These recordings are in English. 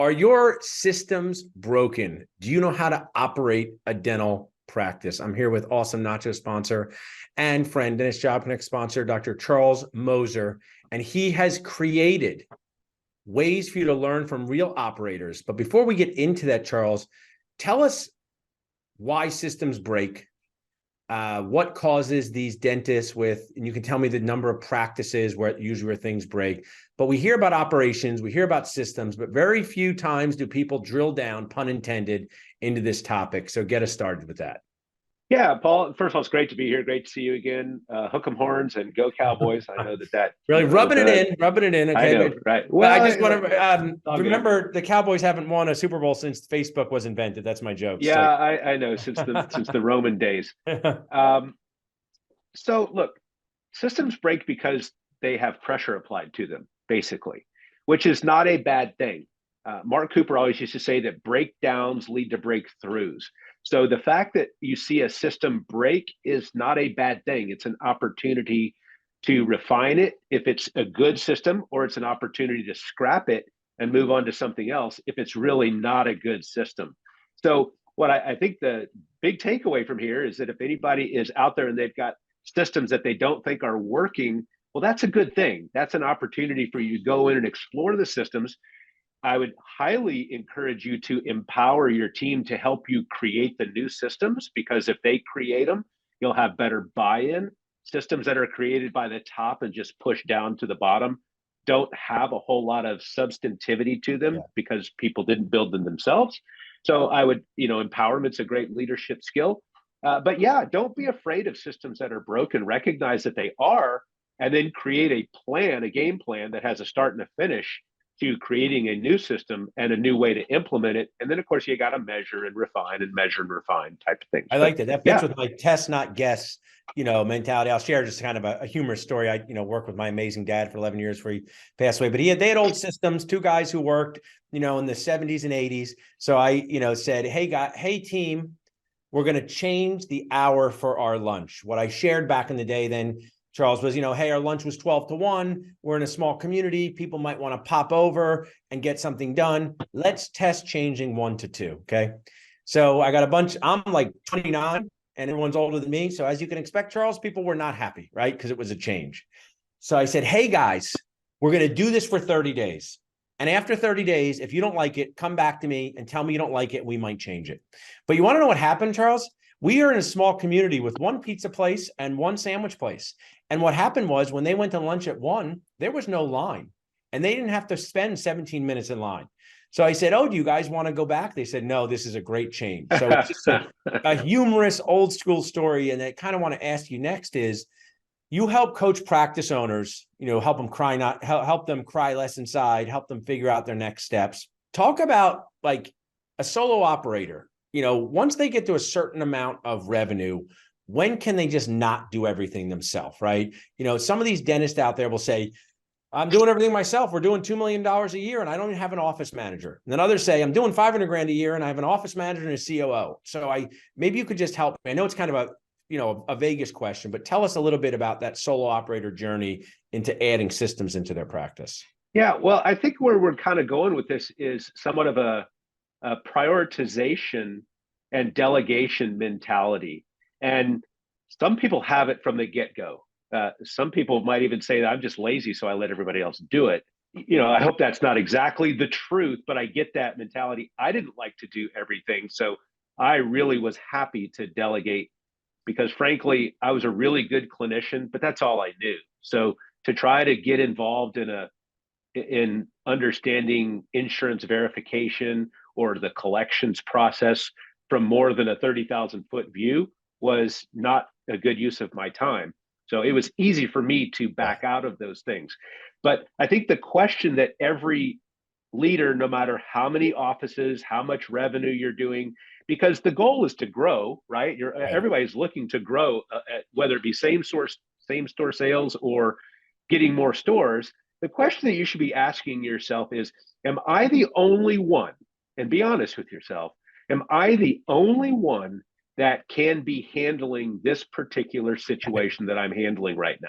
Are your systems broken? Do you know how to operate a dental practice? I'm here with awesome nacho sponsor and friend, Dentist Job Connect sponsor, Dr. Charles Moser, and he has created ways for you to learn from real operators. But before we get into that, Charles, tell us why systems break, what causes these dentists with, and you can tell me the number of practices where usually where things break. But we hear about operations, we hear about systems, but very few times do people drill down, pun intended, into this topic. So get us started with that. Yeah, Paul, first of all, it's great to be here. Great to see you again. Hook 'em horns and go Cowboys. I know that Really was rubbing it in. I Okay, know, but, right? but I Well, just want to good. remember the Cowboys haven't won a Super Bowl since Facebook was invented. That's my joke. Yeah, So I know since the Roman days. Um, so look, systems break because they have pressure applied to them, basically, which is not a bad thing. Mark Cooper always used to say that breakdowns lead to breakthroughs. So the fact that you see a system break is not a bad thing. It's an opportunity to refine it if it's a good system, or it's an opportunity to scrap it and move on to something else if it's really not a good system. So what I think the big takeaway from here is that if anybody is out there and they've got systems that they don't think are working, well, that's a good thing. That's an opportunity for you to go in and explore the systems. I would highly encourage you to empower your team to help you create the new systems, because if they create them, you'll have better buy-in. Systems that are created by the top and just pushed down to the bottom don't have a whole lot of substantivity to them yeah. because people didn't build them themselves. So I would, empowerment's a great leadership skill. But yeah, don't be afraid of systems that are broken. Recognize that they are, and then create a plan, a game plan that has a start and a finish to creating a new system and a new way to implement it. And then, of course, you got to measure and refine and measure and refine type of things. I like that. That fits Yeah, with my test, not guess, mentality. I'll share just kind of a humorous story. I, worked with my amazing dad for 11 years before he passed away, but they had old systems, two guys who worked, in the 70s and 80s. So I, said, hey team, we're going to change the hour for our lunch. What I shared back in the day then, Charles, was, hey, our lunch was 12 to 1. We're in a small community. People might want to pop over and get something done. Let's test changing 1 to 2. Okay. So I got a bunch, I'm like 29 and everyone's older than me. So as you can expect, Charles, people were not happy, right? Because it was a change. So I said, hey guys, we're going to do this for 30 days. And after 30 days, if you don't like it, come back to me and tell me you don't like it. We might change it. But you want to know what happened, Charles? We are in a small community with one pizza place and one sandwich place. And what happened was when they went to lunch at 1, there was no line and they didn't have to spend 17 minutes in line. So I said, oh, do you guys want to go back? They said, no, this is a great change. So it's just a humorous old school story. And I kind of want to ask you next is, you help coach practice owners, help them cry, help them cry less inside, help them figure out their next steps. Talk about like a solo operator, once they get to a certain amount of revenue, when can they just not do everything themselves, right? Some of these dentists out there will say, I'm doing everything myself. We're doing $2 million a year and I don't even have an office manager. And then others say I'm doing 500 grand a year and I have an office manager and a COO. So maybe you could just help me. I know it's kind of a Vegas question, but tell us a little bit about that solo operator journey into adding systems into their practice. Yeah, well, I think where we're kind of going with this is somewhat of a prioritization and delegation mentality. And some people have it from the get-go. Some people might even say that I'm just lazy, so I let everybody else do it. I hope that's not exactly the truth, but I get that mentality. I didn't like to do everything, so I really was happy to delegate because, frankly, I was a really good clinician, but that's all I knew. So to try to get involved in understanding insurance verification or the collections process from more than a 30,000-foot view was not a good use of my time. So it was easy for me to back out of those things. But I think the question that every leader, no matter how many offices, how much revenue you're doing, because the goal is to grow, right? Everybody's looking to grow, whether it be same store sales or getting more stores. The question that you should be asking yourself is, am I the only one? And be honest with yourself. Am I the only one that can be handling this particular situation that I'm handling right now?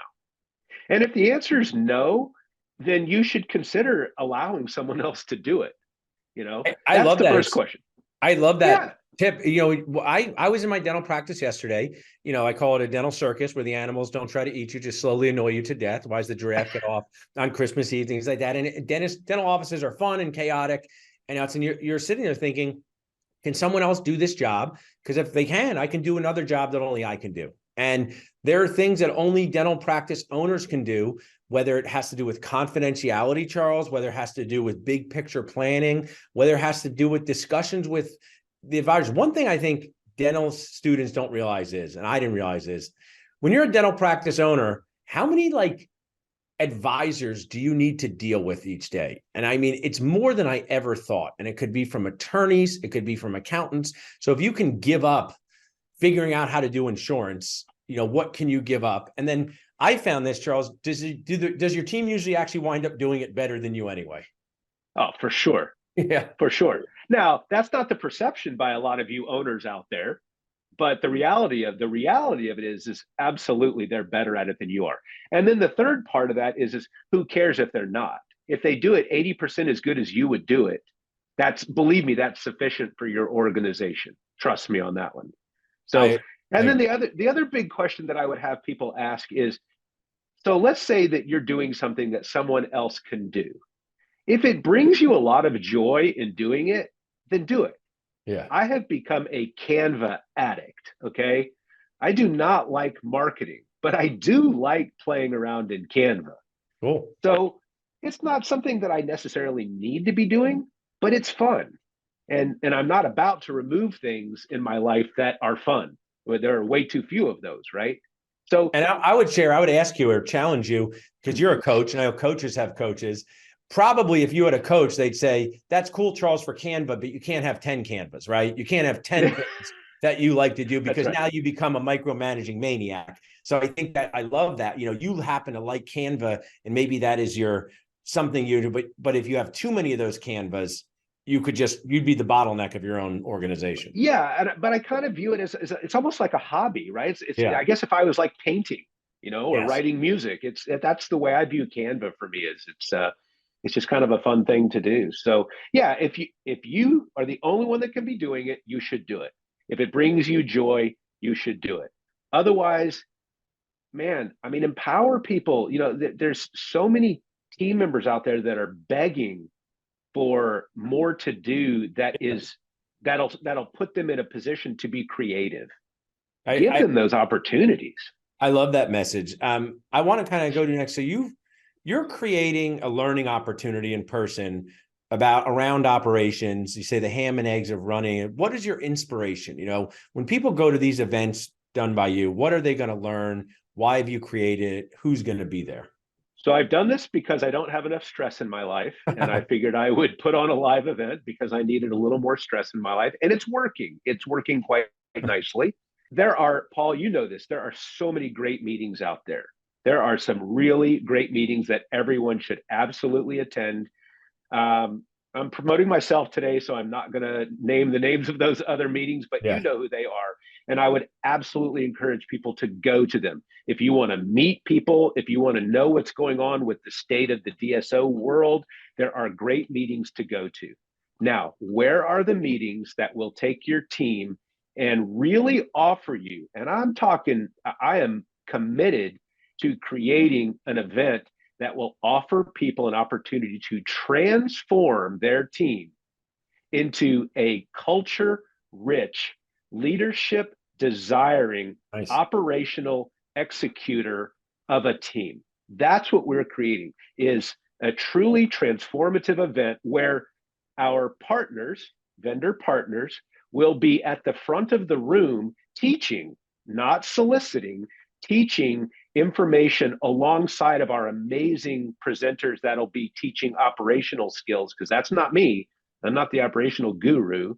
And if the answer is no, then you should consider allowing someone else to do it. I That's love the that. first question. I love that Yeah. tip. I was in my dental practice yesterday. I call it a dental circus where the animals don't try to eat you, just slowly annoy you to death. Why does the giraffe get off on Christmas Eve, things like that? And dental offices are fun and chaotic. And you're sitting there thinking, can someone else do this job? Because if they can, I can do another job that only I can do. And there are things that only dental practice owners can do, whether it has to do with confidentiality, Charles, whether it has to do with big picture planning, whether it has to do with discussions with the advisors. One thing I think dental students don't realize is, and I didn't realize is, when you're a dental practice owner, how many advisors do you need to deal with each day? And I mean, it's more than I ever thought. And it could be from attorneys, it could be from accountants. So if you can give up figuring out how to do insurance, what can you give up? And then I found this, Charles, does your team usually actually wind up doing it better than you anyway? Oh, for sure. Yeah. For sure. Now, that's not the perception by a lot of you owners out there, but the reality of it is absolutely they're better at it than you are. And then the third part of that is who cares if they're not? If they do it 80% as good as you would do it, believe me, that's sufficient for your organization. Trust me on that one. So, and then the other big question that I would have people ask is, so let's say that you're doing something that someone else can do. If it brings you a lot of joy in doing it, then do it. Yeah. I have become a Canva addict. Okay. I do not like marketing, but I do like playing around in Canva. Cool. So it's not something that I necessarily need to be doing, but it's fun. And I'm not about to remove things in my life that are fun. There are way too few of those, right? So, and I would ask you or challenge you, because you're a coach, and I know coaches have coaches. Probably if you had a coach, they'd say, that's cool, Charles, for Canva, but you can't have 10 Canvas, right? You can't have 10 things that you like to do, because now you become a micromanaging maniac. So I think that I love that. You happen to like Canva, and maybe that is something you do, but if you have too many of those Canvas, you'd be the bottleneck of your own organization. Yeah, but I kind of view it as it's almost like a hobby, right? I guess if I was like painting, or writing music, that's the way I view Canva. For me, is it's just kind of a fun thing to do. So yeah, if you are the only one that can be doing it, you should do it. If it brings you joy, you should do it. Otherwise, man, I mean, empower people. There's so many team members out there that are begging for more to do that'll put them in a position to be creative. Give them those opportunities. I love that message. I want to kind of go to next. So you're creating a learning opportunity in person around operations. You say the ham and eggs of running. What is your inspiration? When people go to these events done by you, what are they going to learn? Why have you created it? Who's going to be there? So I've done this because I don't have enough stress in my life. And I figured I would put on a live event because I needed a little more stress in my life. And it's working. It's working quite nicely. Paul, you know this, there are so many great meetings out there. There are some really great meetings that everyone should absolutely attend. I'm promoting myself today, so I'm not going to name the names of those other meetings, but you know who they are. And I would absolutely encourage people to go to them. If you want to meet people, if you want to know what's going on with the state of the DSO world, there are great meetings to go to. Now, where are the meetings that will take your team and really offer you? And I am committed to creating an event that will offer people an opportunity to transform their team into a culture-rich, leadership-desiring, operational executor of a team. That's what we're creating, is a truly transformative event where our partners, vendor partners, will be at the front of the room teaching, not soliciting, teaching information alongside of our amazing presenters that'll be teaching operational skills, because that's not me. I'm not the operational guru,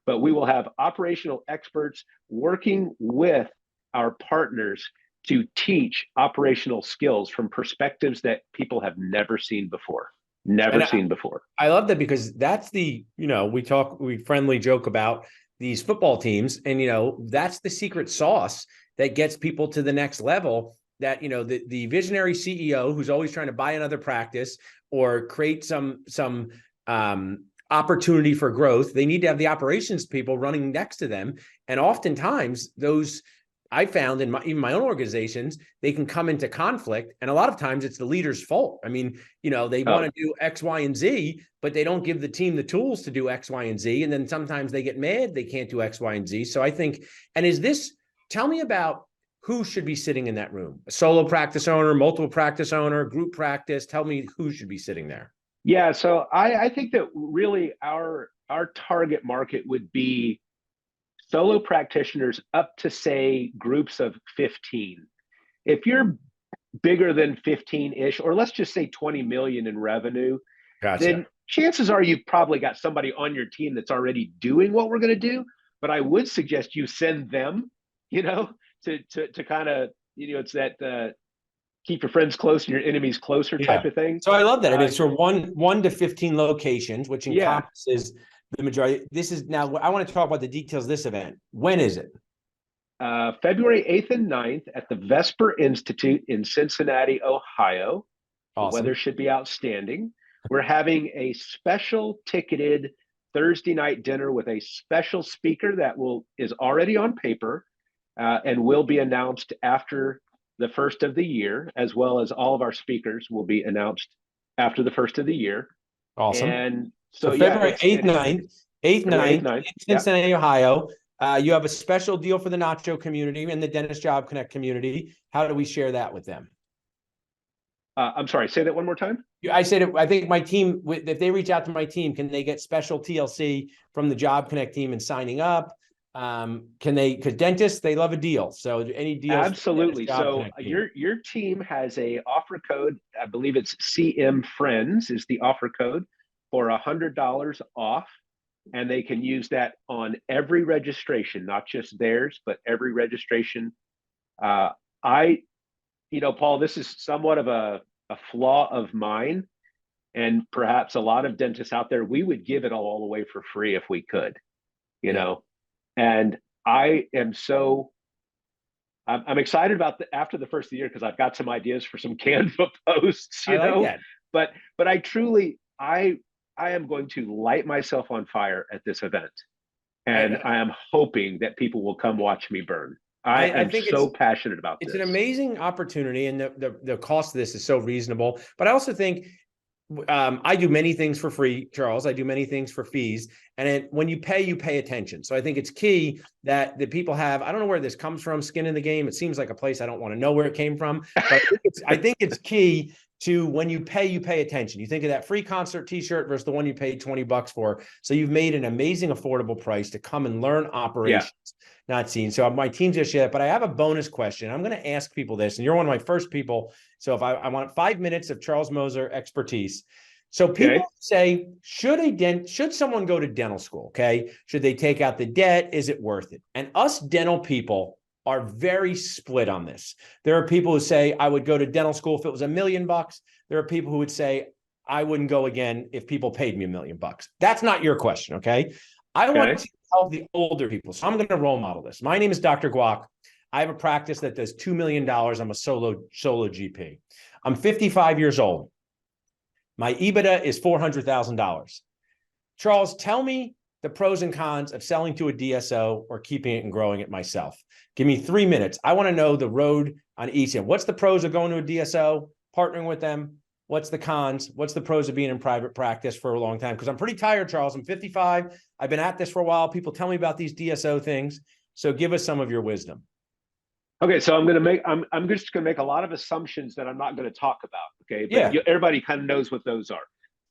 but we will have operational experts working with our partners to teach operational skills from perspectives that people have never seen before. I love that, because that's we friendly joke about these football teams, and that's the secret sauce that gets people to the next level. That the visionary CEO who's always trying to buy another practice or create some opportunity for growth. They need to have the operations people running next to them. And oftentimes those, I found in even my own organizations, they can come into conflict. And a lot of times it's the leader's fault. I mean, they want Oh, to do X, Y, and Z, but they don't give the team the tools to do X, Y, and Z. And then sometimes they get mad they can't do X, Y, and Z. So I think, tell me about who should be sitting in that room: a solo practice owner, multiple practice owner, group practice. Tell me who should be sitting there. yeah. So I think that really our target market would be solo practitioners up to, say, groups of 15. If you're bigger than 15-ish, or let's just say 20 million in revenue, Gotcha. then chances are you've probably got somebody on your team that's already doing what we're going to do. But I would suggest you send them, you know, to kind of, it's that keep your friends close and your enemies closer type Yeah. of thing. So I love that. I mean, Uh, it's for one to 15 locations, which yeah, encompasses the majority. This is now, I want to talk about the details of this event. When is it? February 8th and 9th at the Vesper Institute in Cincinnati, Ohio. The weather Awesome. should be outstanding. We're having a special ticketed Thursday night dinner with a special speaker that is already on paper and will be announced after the first of the year, as well as all of our speakers will be announced after the first of the year. Awesome. And So so, yeah, February 8th, 9th, 8th, February 8th, 9th 9th. in Yeah. Cincinnati, Ohio. You have a special deal for the Nacho community and the Dentist Job Connect community. How do we share that with them? I'm sorry, say that one more time. I said, I think my team, if they reach out to my team, can they get special TLC from the Job Connect team and signing up? Can they, because dentists, they love a deal. So any deals for the Dentist Absolutely. Job So Connect team? your team has a offer code. I believe it's CM Friends is the offer code for $100 off, and they can use that on every registration, not just theirs, but every registration. Uh, I, Paul, this is somewhat of a flaw of mine, and perhaps a lot of dentists out there. We would give it all away for free if we could, you Yeah, know. And I am so I'm excited about after the first of the year because I've got some ideas for some Canva posts, I like that. But I truly I am going to light myself on fire at this event, and I, I am hoping that people will come watch me burn. I I am think so passionate about it's an this. amazing opportunity, and the cost of this is so reasonable. But I also think I do many things for free, Charles. I do many things for fees. And when you pay attention. So I think it's key that the people have, I don't know where this comes from, skin in the game. It seems like a place I don't want to know where it came from. But I think it's key to when you pay attention. You think of that free concert t-shirt versus the one you paid $20 for. So you've made an amazing, affordable price to come and learn Yeah. operations, not seen. So my team's just yet, but I have a bonus question. I'm going to ask people this, and you're one of my first people. So if I want 5 minutes of Charles Moser expertise. So people Okay. say, should someone go to dental school? Okay. Should they take out the debt? Is it worth it? And us dental people are very split on this. There are people who say, I would go to dental school if it was $1 million. There are people who would say, I wouldn't go again if people paid me $1 million. That's not your question. Okay. I want Okay. to help the older people. So I'm going to role model this. My name is Dr. Guac. I have a practice that does $2 million. I'm a solo GP. I'm 55 years old. My EBITDA is $400,000. Charles, tell me the pros and cons of selling to a DSO or keeping it and growing it myself. Give me 3 minutes. I want to know the road on each end. What's the pros of going to a DSO, partnering with them? What's the cons? What's the pros of being in private practice for a long time? Because I'm pretty tired, Charles. I'm 55. I've been at this for a while. People tell me about these DSO things. So give us some of your wisdom. Okay, so I'm just gonna make a lot of assumptions that I'm not gonna talk about. Okay, but Yeah. everybody kind of knows what those are.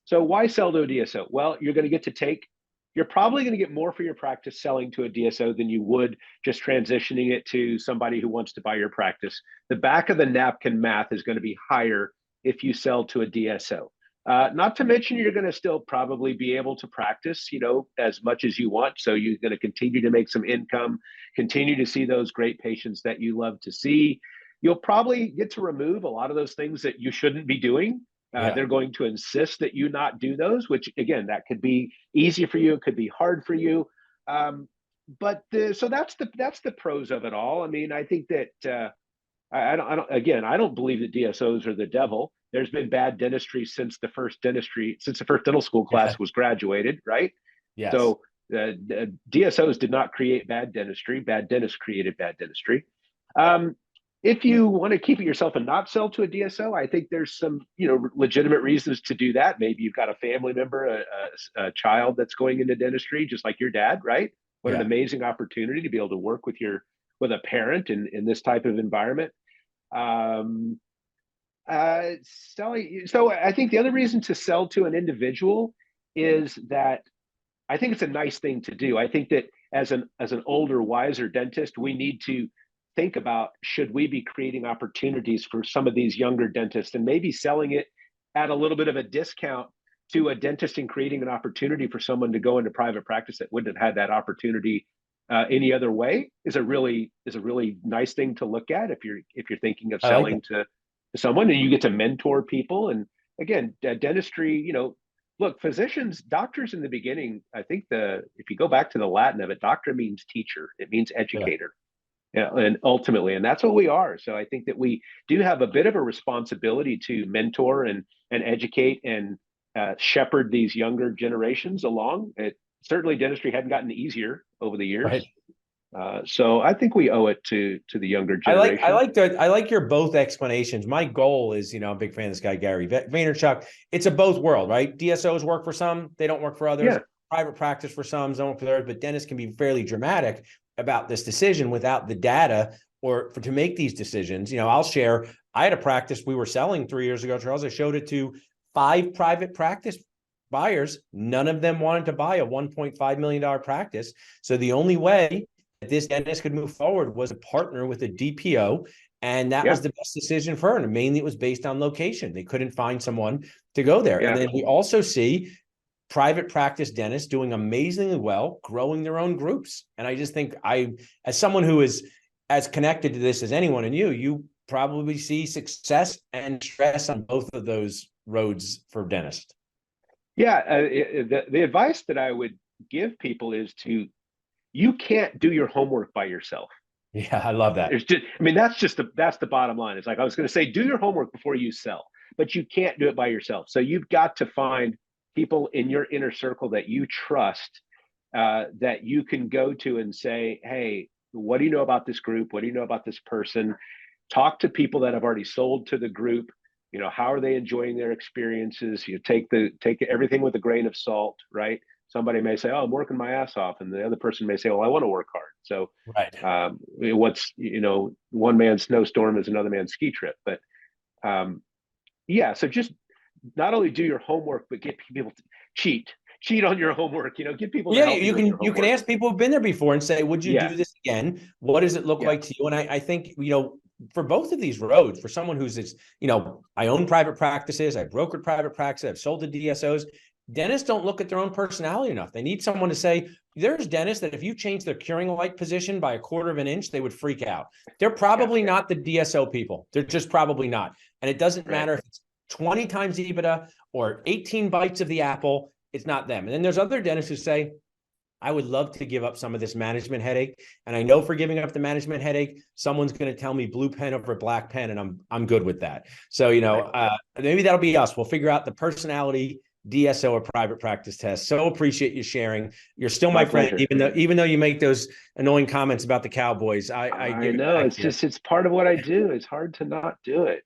So why sell to a DSO? Well, you're probably going to get more for your practice selling to a DSO than you would just transitioning it to somebody who wants to buy your practice. The back of the napkin math is going to be higher if you sell to a DSO. Not to mention, you're going to still probably be able to practice, as much as you want. So you're going to continue to make some income, continue to see those great patients that you love to see. You'll probably get to remove a lot of those things that you shouldn't be doing. Yeah. They're going to insist that you not do those, which again, that could be easy for you. It could be hard for you. So that's the pros of it all. I mean, I think that I don't believe that DSOs are the devil. There's been bad dentistry since the first dental school Yeah. class was graduated, right? Yes. So DSOs did not create bad dentistry. Bad dentists created bad dentistry. Um, if you want to keep it yourself and not sell to a DSO, I think there's some, legitimate reasons to do that. Maybe you've got a family member, a child that's going into dentistry, just like your dad, right? What an Yeah. amazing opportunity to be able to work with a parent in this type of environment. Um, so I think the other reason to sell to an individual is that I think it's a nice thing to do. I think that as an older, wiser dentist, we need to think about, should we be creating opportunities for some of these younger dentists and maybe selling it at a little bit of a discount to a dentist and creating an opportunity for someone to go into private practice that wouldn't have had that opportunity any other way is a really nice thing to look at if you're thinking of I like that. selling to someone, and you get to mentor people. And again, dentistry, look, physicians, doctors in the beginning, I think if you go back to the Latin of it, doctor means teacher, it means Yeah. educator. Yeah, and ultimately, and that's what we are. So I think that we do have a bit of a responsibility to mentor and educate and shepherd these younger generations along. Certainly, dentistry hadn't gotten easier over the Right. years, so I think we owe it to the younger I generation. like your both explanations. My goal is, I'm a big fan of this guy, Gary Vaynerchuk. It's a both world, right? DSOs work for some, they don't work for others. Yeah, Private practice for some, don't work for others, but dentists can be fairly dramatic about this decision without the data to make these decisions. I'll share, I had a practice we were selling 3 years ago, Charles. I showed it to 5 private practice buyers. None of them wanted to buy a $1.5 million practice. So the only way this dentist could move forward was to partner with a DPO. And that yeah, was the best decision for her. And mainly it was based on location. They couldn't find someone to go there. And yeah. then we also see private practice dentists doing amazingly well, growing their own groups. And I just think as someone who is as connected to this as anyone, and you probably see success and stress on both of those roads for dentists. Yeah, the advice that I would give people is you can't do your homework by yourself. Yeah, I love that. There's just, I mean, that's the bottom line. It's like I was going to say, do your homework before you sell, but you can't do it by yourself. So you've got to find people in your inner circle that you trust, that you can go to and say, hey, what do you know about this group? What do you know about this person? Talk to people that have already sold to the group. How are they enjoying their experiences? You take everything with a grain of salt, right? Somebody may say, oh, I'm working my ass off, and the other person may say, well, I want to work hard. So Right. one man's snowstorm is another man's ski trip. But yeah, so just not only do your homework, but get people to cheat on your homework. Get people to Yeah, help you with your you can homework. ask people who've been there before and say, would you Yeah, do this again? What does it look yeah, like to you? And I think, for both of these roads, for someone who's, I own private practices, I brokered private practices, I've sold to DSOs. Dentists don't look at their own personality enough. They need someone to say, there's dentists that if you change their curing light position by 1/4 of an inch, they would freak out. They're yeah, probably not the DSO people. They're just probably not. And it doesn't right. matter if it's 20 times EBITDA or 18 bites of the apple. It's not them. And then there's other dentists who say, I would love to give up some of this management headache. And I know for giving up the management headache, someone's going to tell me blue pen over black pen, and I'm good with that. So, Right. maybe that'll be us. We'll figure out the personality DSO or private practice test. So appreciate you sharing. You're still my My friend, pleasure. even though you make those annoying comments about the Cowboys. I I give it know, back it's to you. just it's part of what I do. It's hard to not do it.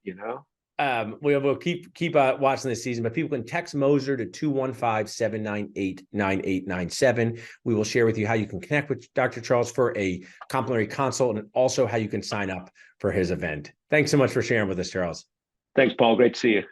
We'll keep watching this season, but people can text Moser to 215-798-9897. We will share with you how you can connect with Dr. Charles for a complimentary consult, and also how you can sign up for his event. Thanks so much for sharing with us, Charles. Thanks, Paul. Great to see you.